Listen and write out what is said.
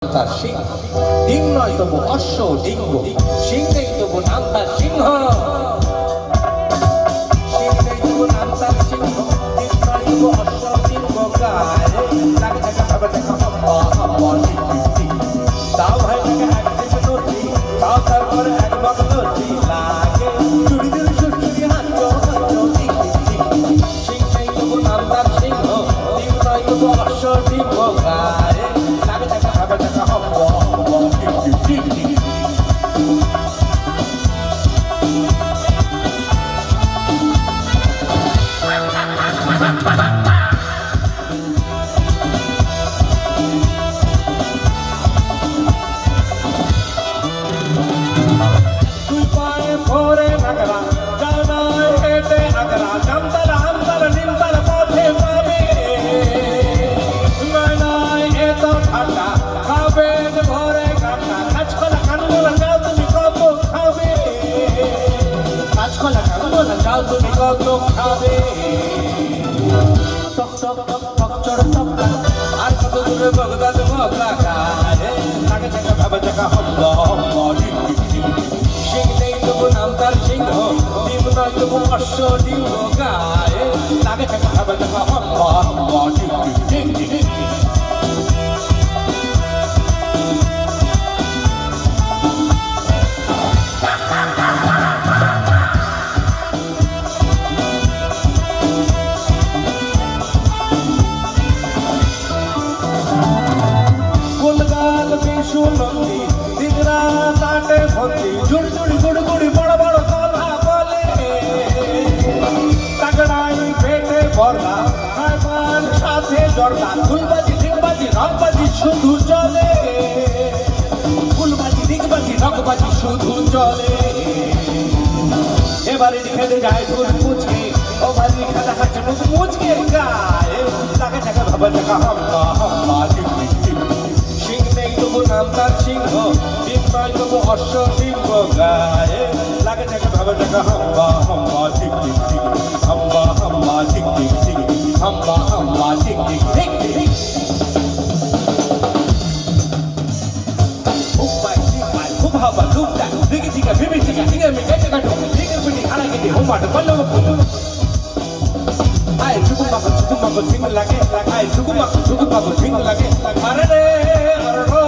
তার সিংহ ডিম নয় তবু অশ্ব ডিঙ্গ সিং নেই তবু নাম তার সিংহ সিং নেই তবু নাম তার সিংহ ডিম নয় তবু অশ্ব ডিঙ্গ গায়ে লাগে দেখা ভাবে দেখা তাও ভাই লাগে এক থেকে নদী তাও তারপরে এক বাগ নদী লাগে চুরি চুরি সুচুরি হাঁটো হাঁটো সিং নেই তবু নাম তার সিংহ ডিম নয় তবু অশ্ব ডিঙ্গ গায়ে লাগে দেখা ভাবে দেখা তুমি কত খাবে টক টক টক টক চড় টক আর কত দূরে বগদাদ মগলা গায়ে লাগে দেখা ভাবে দেখা হম্বা হম্বা সিং নেই তবু নাম তার সিংহ ডিম নয় তবু অশ্ব ডিম গায়ে লাগে দেখা ভাবে দেখা হম্বা হম্বা সুনন্দী দিগরা নাটে ভর্তি জুড়ি জুড়ি গুড়ি গুড়ি বড় বড় কথা বলে তাগড়াই পেটে ভরা খাবার সাথে জর্দা ফুলবাজি ডিগবাজি রংবাজি শুধু চলে ফুলবাজি ডিগবাজি রংবাজি শুধু চলে এবারে খেতে যায় ফুল মুচকে ও বাজি খাতা খাচ্ছে মুখ মুচকে গায়ে লাগে দেখা ভাবা দেখা হাম্বা হাম্বা সিং নেই তবু নাম তার সিংহ ডিম নয় তবু অশ্ব ডিম্ব গায়ে লাগে দেখা ভাবে দেখা হাম্বা হাম্বা ঠিক ঠিক ঠিক হাম্বা হাম্বা ঠিক ঠিক ঠিক হাম্বা হাম্বা ঠিক ঠিক ঠিক ঠিক উপায় উপায় খুব হাবা লুকটা দিকে দিকে বিবি দিকে দিকে মিকে দিকে দিকে পিটি খানা গিয়ে হোমাট বললো আয় চুকুমাকো সিং লাগে আয় চুকুমাকো সিং লাগে আরে রে আরে